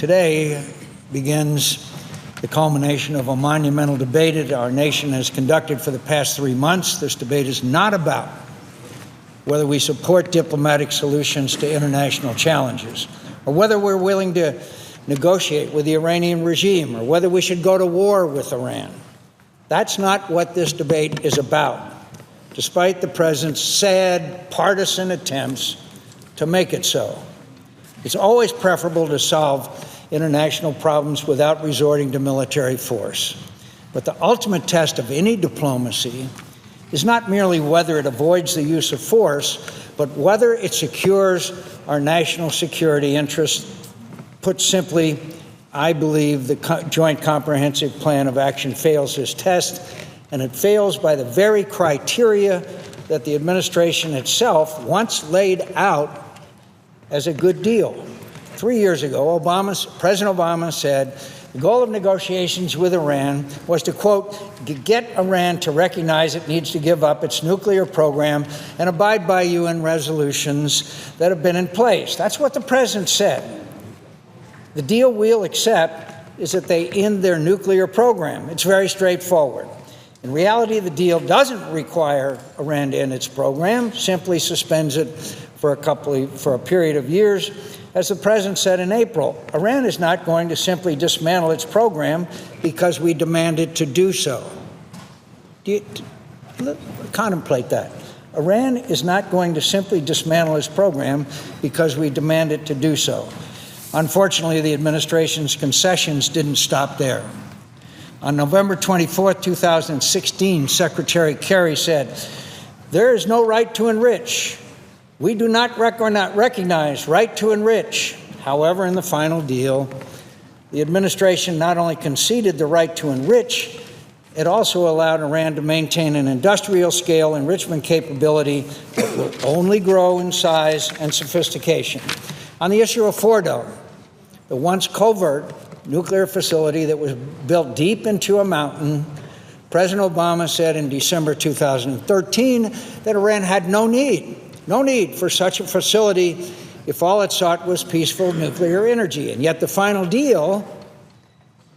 Today begins the culmination of a monumental debate that our nation has conducted for the past 3 months. This debate is not about whether we support diplomatic solutions to international challenges, or whether we're willing to negotiate with the Iranian regime, or whether we should go to war with Iran. That's not what this debate is about, despite the president's sad, partisan attempts to make it so. It's always preferable to solve international problems without resorting to military force. But the ultimate test of any diplomacy is not merely whether it avoids the use of force, but whether it secures our national security interests. Put simply, I believe the Joint Comprehensive Plan of Action fails this test, and it fails by the very criteria that the administration itself once laid out as a good deal. 3 years ago, President Obama said the goal of negotiations with Iran was to, quote, get Iran to recognize it needs to give up its nuclear program and abide by UN resolutions that have been in place. That's what the president said. The deal we'll accept is that they end their nuclear program. It's very straightforward. In reality, the deal doesn't require Iran to end its program, simply suspends it for a period of years. As the president said in April, Iran is not going to simply dismantle its program because we demand it to do so. Contemplate that. Iran is not going to simply dismantle its program because we demand it to do so. Unfortunately, the administration's concessions didn't stop there. On November 24, 2016, Secretary Kerry said, "There is no right to enrich. We do not recognize right to enrich." However, in the final deal, the administration not only conceded the right to enrich, it also allowed Iran to maintain an industrial-scale enrichment capability that will only grow in size and sophistication. On the issue of Fordo, the once covert nuclear facility that was built deep into a mountain, President Obama said in December 2013 that Iran had no need for such a facility if all it sought was peaceful nuclear energy. And yet the final deal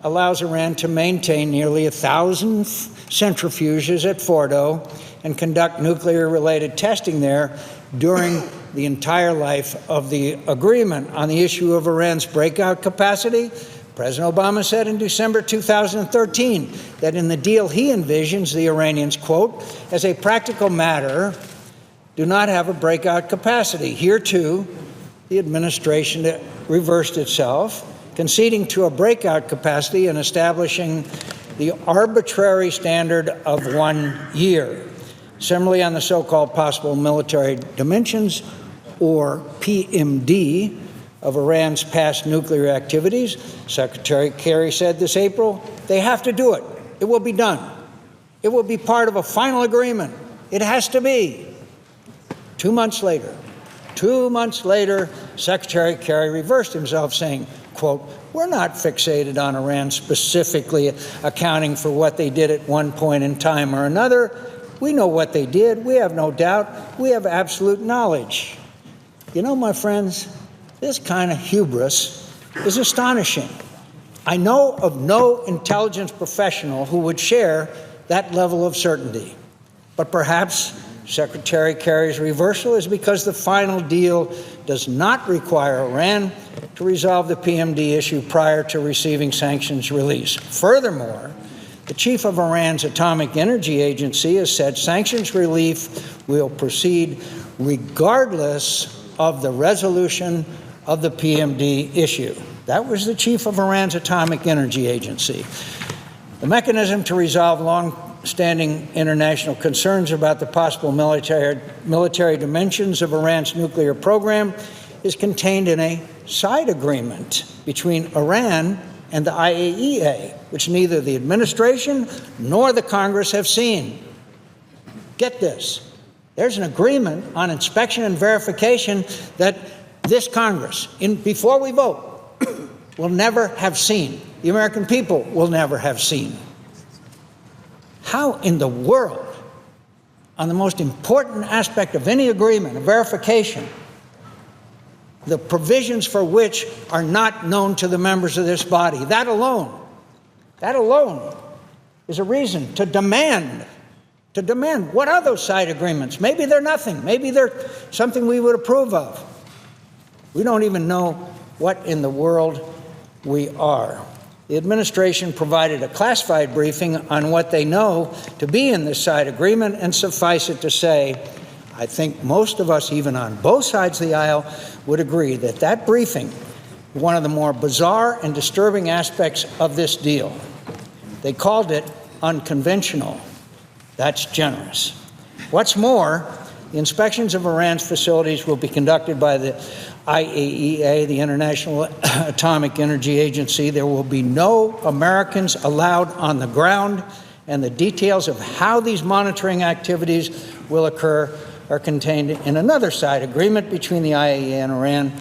allows Iran to maintain nearly 1,000 centrifuges at Fordo and conduct nuclear-related testing there during the entire life of the agreement. On the issue of Iran's breakout capacity, President Obama said in December 2013 that in the deal he envisions, the Iranians, quote, as a practical matter, do not have a breakout capacity. Here, too, the administration reversed itself, conceding to a breakout capacity and establishing the arbitrary standard of 1 year. Similarly, on the so-called possible military dimensions, or PMD, of Iran's past nuclear activities, Secretary Kerry said this April, they have to do it. It will be done. It will be part of a final agreement. It has to be. 2 months later, Secretary Kerry reversed himself, saying, quote, we're not fixated on Iran specifically accounting for what they did at one point in time or another. We know what they did. We have no doubt. We have absolute knowledge. You know, my friends, this kind of hubris is astonishing. I know of no intelligence professional who would share that level of certainty. But perhaps Secretary Kerry's reversal is because the final deal does not require Iran to resolve the PMD issue prior to receiving sanctions release. Furthermore, the chief of Iran's Atomic Energy Agency has said sanctions relief will proceed regardless of the resolution of the PMD issue. That was the chief of Iran's Atomic Energy Agency. The mechanism to resolve long-standing international concerns about the possible military dimensions of Iran's nuclear program is contained in a side agreement between Iran and the IAEA, which neither the administration nor the Congress have seen. Get this. There's an agreement on inspection and verification that this Congress, before we vote, will never have seen. The American people will never have seen. How in the world, on the most important aspect of any agreement, a verification, the provisions for which are not known to the members of this body. That alone is a reason to demand. What are those side agreements? Maybe they're nothing. Maybe they're something we would approve of. We don't even know what in the world we are. The administration provided a classified briefing on what they know to be in this side agreement, and suffice it to say, I think most of us, even on both sides of the aisle, would agree that that briefing is one of the more bizarre and disturbing aspects of this deal. They called it unconventional. That's generous. What's more, the inspections of Iran's facilities will be conducted by the IAEA, the International Atomic Energy Agency. There will be no Americans allowed on the ground, and the details of how these monitoring activities will occur are contained in another side agreement between the IAEA and Iran.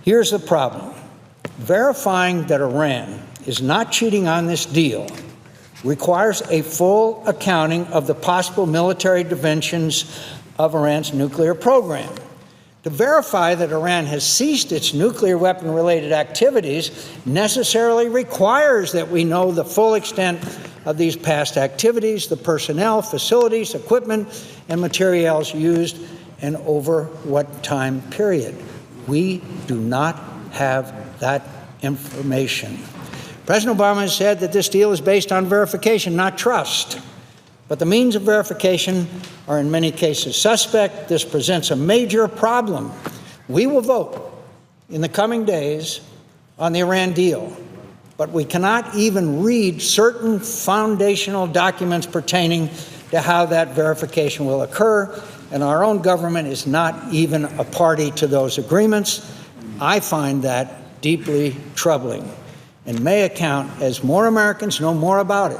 Here's the problem. Verifying that Iran is not cheating on this deal requires a full accounting of the possible military dimensions of Iran's nuclear program. To verify that Iran has ceased its nuclear weapon-related activities necessarily requires that we know the full extent of these past activities, the personnel, facilities, equipment, and materials used, and over what time period. We do not have that information. President Obama has said that this deal is based on verification, not trust. But the means of verification are in many cases suspect. This presents a major problem. We will vote in the coming days on the Iran deal, but we cannot even read certain foundational documents pertaining to how that verification will occur, and our own government is not even a party to those agreements. I find that deeply troubling and may account as more Americans know more about it.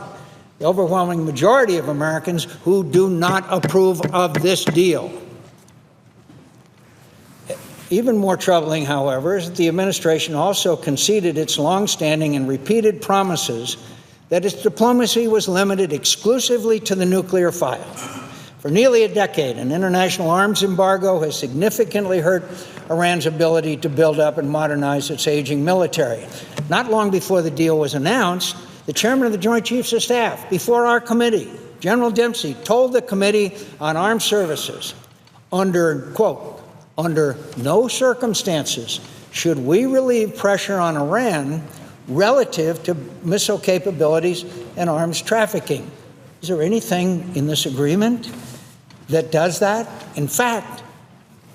The overwhelming majority of Americans who do not approve of this deal. Even more troubling, however, is that the administration also conceded its longstanding and repeated promises that its diplomacy was limited exclusively to the nuclear file. For nearly a decade, an international arms embargo has significantly hurt Iran's ability to build up and modernize its aging military. Not long before the deal was announced, the chairman of the Joint Chiefs of Staff, before our committee, General Dempsey, told the Committee on Armed Services, quote, under no circumstances should we relieve pressure on Iran relative to missile capabilities and arms trafficking. Is there anything in this agreement that does that? In fact,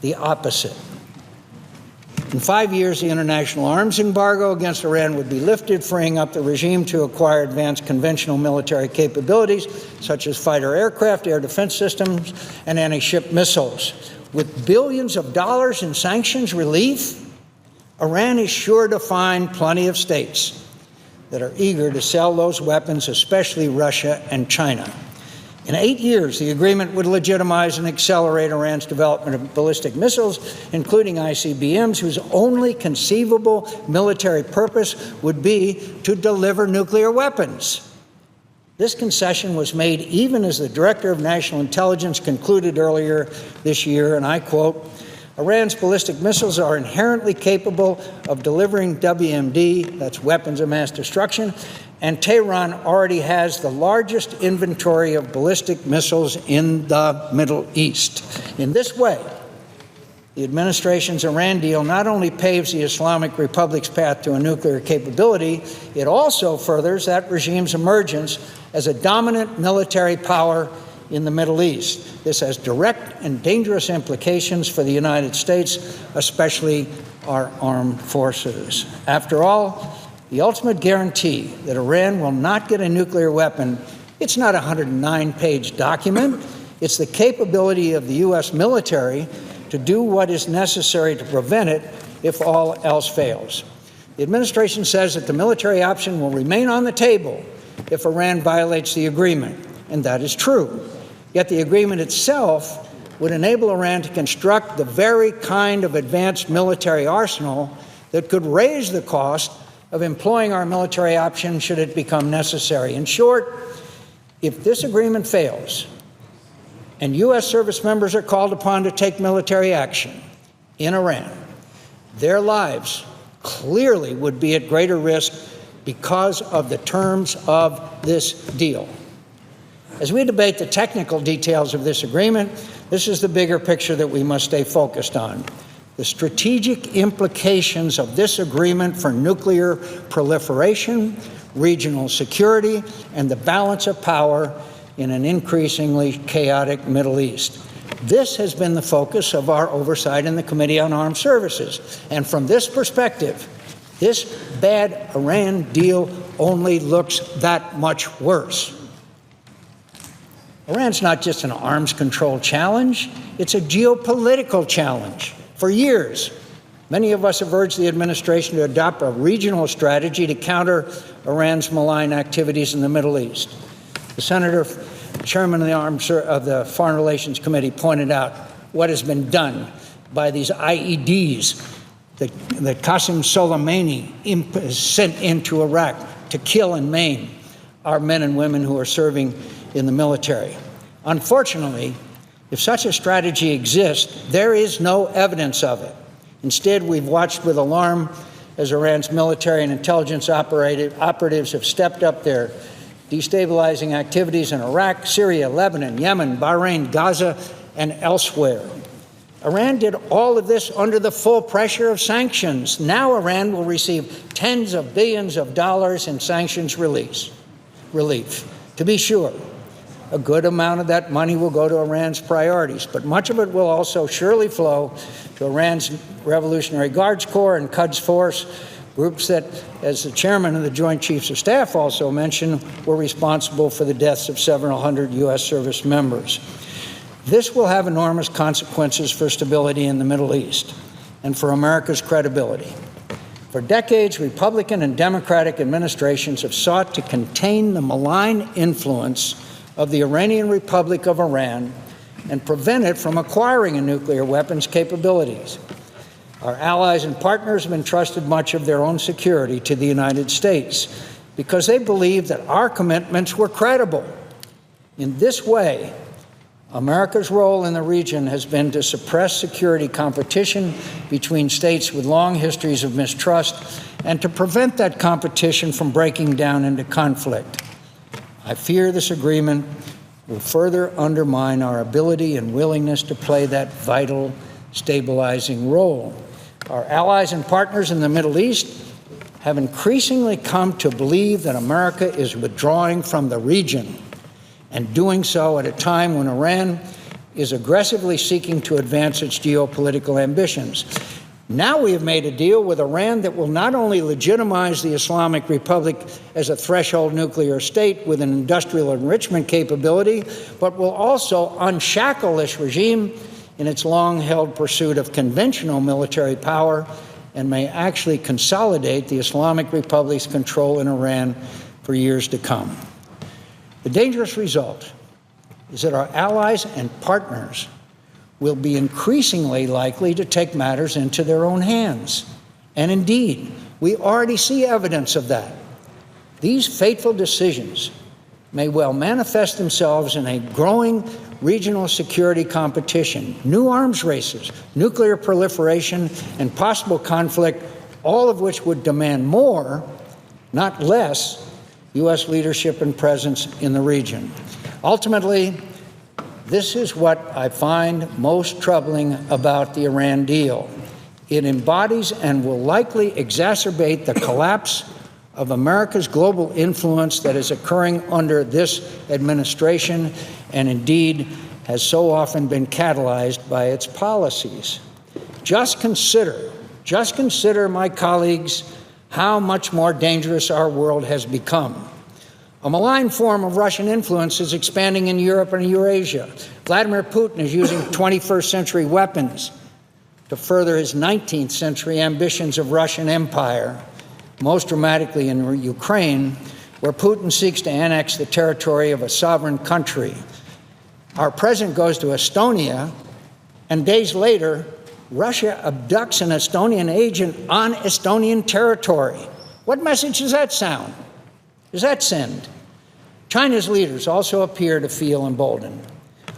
the opposite. In 5 years, the international arms embargo against Iran would be lifted, freeing up the regime to acquire advanced conventional military capabilities, such as fighter aircraft, air defense systems, and anti-ship missiles. With billions of dollars in sanctions relief, Iran is sure to find plenty of states that are eager to sell those weapons, especially Russia and China. In 8 years, the agreement would legitimize and accelerate Iran's development of ballistic missiles, including ICBMs, whose only conceivable military purpose would be to deliver nuclear weapons. This concession was made even as the Director of National Intelligence concluded earlier this year, and I quote, Iran's ballistic missiles are inherently capable of delivering WMD, that's weapons of mass destruction, and Tehran already has the largest inventory of ballistic missiles in the Middle East. In this way, the administration's Iran deal not only paves the Islamic Republic's path to a nuclear capability, it also furthers that regime's emergence as a dominant military power in the Middle East. This has direct and dangerous implications for the United States, especially our armed forces. After all, the ultimate guarantee that Iran will not get a nuclear weapon, it's not a 109-page document. It's the capability of the U.S. military to do what is necessary to prevent it if all else fails. The administration says that the military option will remain on the table if Iran violates the agreement, and that is true. Yet the agreement itself would enable Iran to construct the very kind of advanced military arsenal that could raise the cost of employing our military option should it become necessary. In short, if this agreement fails and U.S. service members are called upon to take military action in Iran, their lives clearly would be at greater risk because of the terms of this deal. As we debate the technical details of this agreement, this is the bigger picture that we must stay focused on. The strategic implications of this agreement for nuclear proliferation, regional security, and the balance of power in an increasingly chaotic Middle East. This has been the focus of our oversight in the Committee on Armed Services. And from this perspective, this bad Iran deal only looks that much worse. Iran's not just an arms control challenge, it's a geopolitical challenge. For years, many of us have urged the administration to adopt a regional strategy to counter Iran's malign activities in the Middle East. The Senator, Chairman of the Foreign Relations Committee, pointed out what has been done by these IEDs that Qasem Soleimani sent into Iraq to kill and maim our men and women who are serving in the military. Unfortunately, if such a strategy exists, there is no evidence of it. Instead, we've watched with alarm as Iran's military and intelligence operatives have stepped up their destabilizing activities in Iraq, Syria, Lebanon, Yemen, Bahrain, Gaza, and elsewhere. Iran did all of this under the full pressure of sanctions. Now Iran will receive tens of billions of dollars in sanctions relief. To be sure, a good amount of that money will go to Iran's priorities, but much of it will also surely flow to Iran's Revolutionary Guards Corps and Quds Force, groups that, as the chairman of the Joint Chiefs of Staff also mentioned, were responsible for the deaths of several hundred U.S. service members. This will have enormous consequences for stability in the Middle East and for America's credibility. For decades, Republican and Democratic administrations have sought to contain the malign influence of the Iranian Republic of Iran and prevent it from acquiring a nuclear weapons capabilities. Our allies and partners have entrusted much of their own security to the United States because they believed that our commitments were credible. In this way, America's role in the region has been to suppress security competition between states with long histories of mistrust and to prevent that competition from breaking down into conflict. I fear this agreement will further undermine our ability and willingness to play that vital stabilizing role. Our allies and partners in the Middle East have increasingly come to believe that America is withdrawing from the region and doing so at a time when Iran is aggressively seeking to advance its geopolitical ambitions. Now we have made a deal with Iran that will not only legitimize the Islamic Republic as a threshold nuclear state with an industrial enrichment capability, but will also unshackle this regime in its long-held pursuit of conventional military power and may actually consolidate the Islamic Republic's control in Iran for years to come. The dangerous result is that our allies and partners will be increasingly likely to take matters into their own hands. And indeed, we already see evidence of that. These fateful decisions may well manifest themselves in a growing regional security competition, new arms races, nuclear proliferation, and possible conflict, all of which would demand more, not less, U.S. leadership and presence in the region. Ultimately, this is what I find most troubling about the Iran deal. It embodies and will likely exacerbate the collapse of America's global influence that is occurring under this administration and indeed has so often been catalyzed by its policies. Just consider, my colleagues, how much more dangerous our world has become. A malign form of Russian influence is expanding in Europe and Eurasia. Vladimir Putin is using 21st century weapons to further his 19th century ambitions of Russian empire, most dramatically in Ukraine, where Putin seeks to annex the territory of a sovereign country. Our president goes to Estonia, and days later, Russia abducts an Estonian agent on Estonian territory. What message does that send? China's leaders also appear to feel emboldened.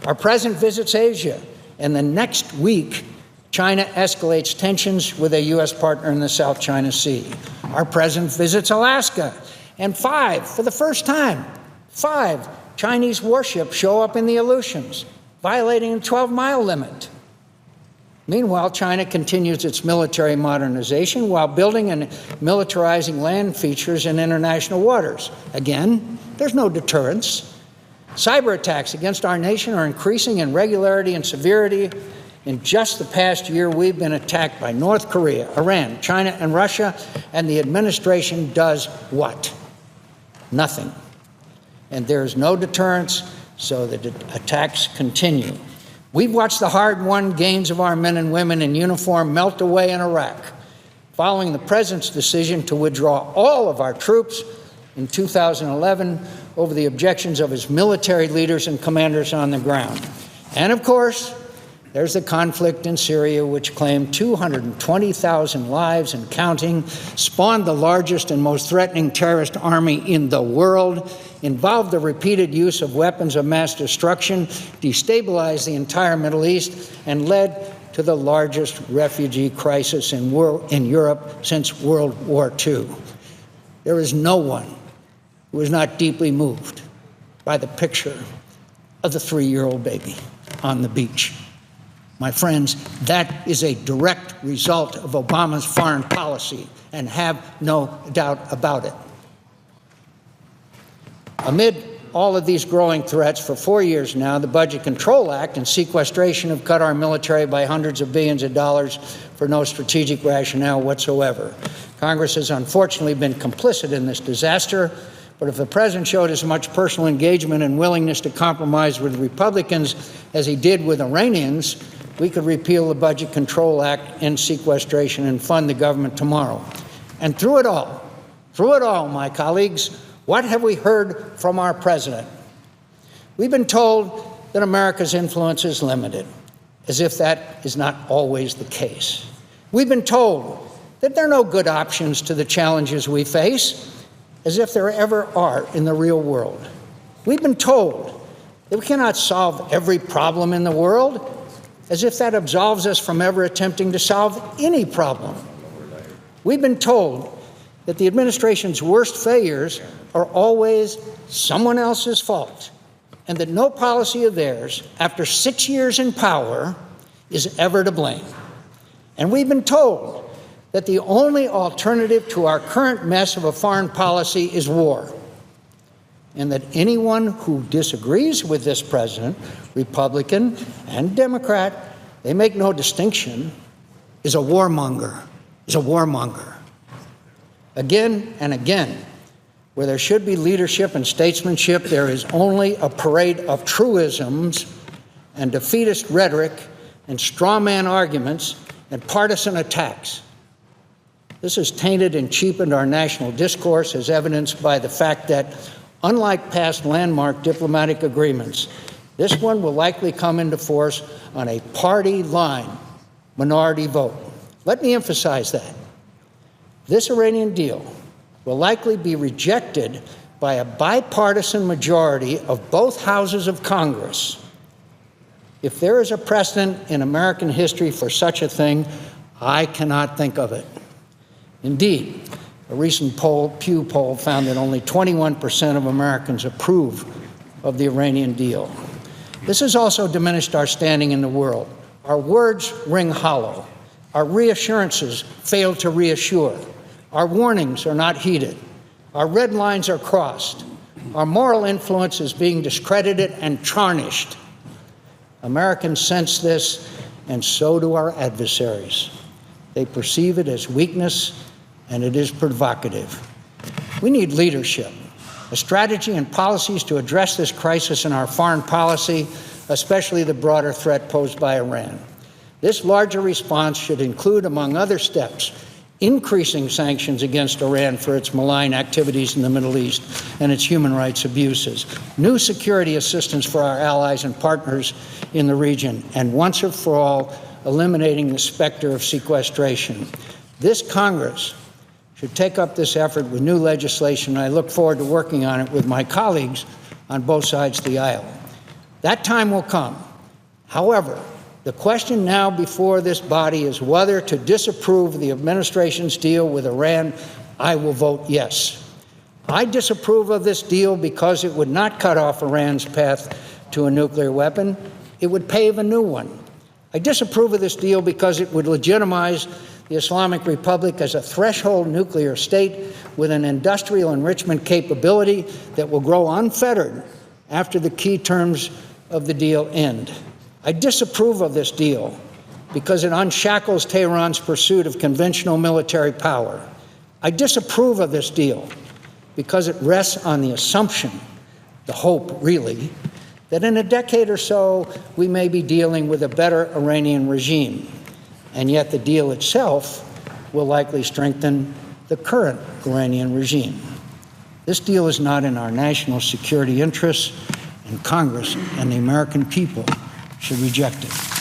Our president visits Asia, and the next week, China escalates tensions with a U.S. partner in the South China Sea. Our president visits Alaska. And for the first time, 5 Chinese warships show up in the Aleutians, violating the 12-mile limit. Meanwhile, China continues its military modernization while building and militarizing land features in international waters. Again, there's no deterrence. Cyber attacks against our nation are increasing in regularity and severity. In just the past year, we've been attacked by North Korea, Iran, China, and Russia, and the administration does what? Nothing. And there is no deterrence, so the attacks continue. We've watched the hard-won gains of our men and women in uniform melt away in Iraq, following the president's decision to withdraw all of our troops in 2011 over the objections of his military leaders and commanders on the ground. And of course, there's the conflict in Syria, which claimed 220,000 lives and counting, spawned the largest and most threatening terrorist army in the world, involved the repeated use of weapons of mass destruction, destabilized the entire Middle East, and led to the largest refugee crisis in Europe since World War II. There is no one who is not deeply moved by the picture of the 3-year-old baby on the beach. My friends, that is a direct result of Obama's foreign policy, and have no doubt about it. Amid all of these growing threats, for 4 years now, the Budget Control Act and sequestration have cut our military by hundreds of billions of dollars for no strategic rationale whatsoever. Congress has unfortunately been complicit in this disaster, but if the president showed as much personal engagement and willingness to compromise with Republicans as he did with Iranians, we could repeal the Budget Control Act, end sequestration, and fund the government tomorrow. And through it all, my colleagues, what have we heard from our president? We've been told that America's influence is limited, as if that is not always the case. We've been told that there are no good options to the challenges we face, as if there ever are in the real world. We've been told that we cannot solve every problem in the world, as if that absolves us from ever attempting to solve any problem. We've been told that the administration's worst failures are always someone else's fault, and that no policy of theirs, after 6 years in power, is ever to blame. And we've been told that the only alternative to our current mess of a foreign policy is war, and that anyone who disagrees with this president, Republican and Democrat, they make no distinction, is a warmonger, Again and again, where there should be leadership and statesmanship, there is only a parade of truisms and defeatist rhetoric and straw man arguments and partisan attacks. This has tainted and cheapened our national discourse, as evidenced by the fact that, unlike past landmark diplomatic agreements, this one will likely come into force on a party line minority vote. Let me emphasize that. This Iranian deal will likely be rejected by a bipartisan majority of both houses of Congress. If there is a precedent in American history for such a thing, I cannot think of it. Indeed, a recent Pew poll found that only 21% of Americans approve of the Iranian deal. This has also diminished our standing in the world. Our words ring hollow. Our reassurances fail to reassure. Our warnings are not heeded. Our red lines are crossed. Our moral influence is being discredited and tarnished. Americans sense this, and so do our adversaries. They perceive it as weakness, and it is provocative. We need leadership, a strategy and policies to address this crisis in our foreign policy, especially the broader threat posed by Iran. This larger response should include, among other steps, increasing sanctions against Iran for its malign activities in the Middle East and its human rights abuses, new security assistance for our allies and partners in the region, and once and for all, eliminating the specter of sequestration. This Congress should take up this effort with new legislation, and I look forward to working on it with my colleagues on both sides of the aisle. That time will come. However, The question now before this body is whether to disapprove the administration's deal with Iran. I will vote yes. I disapprove of this deal because it would not cut off Iran's path to a nuclear weapon. It would pave a new one. I disapprove of this deal because it would legitimize the Islamic Republic as a threshold nuclear state with an industrial enrichment capability that will grow unfettered after the key terms of the deal end. I disapprove of this deal because it unshackles Tehran's pursuit of conventional military power. I disapprove of this deal because it rests on the assumption, the hope really, that in a decade or so we may be dealing with a better Iranian regime. And yet the deal itself will likely strengthen the current Iranian regime. This deal is not in our national security interests, and Congress and the American people should reject it.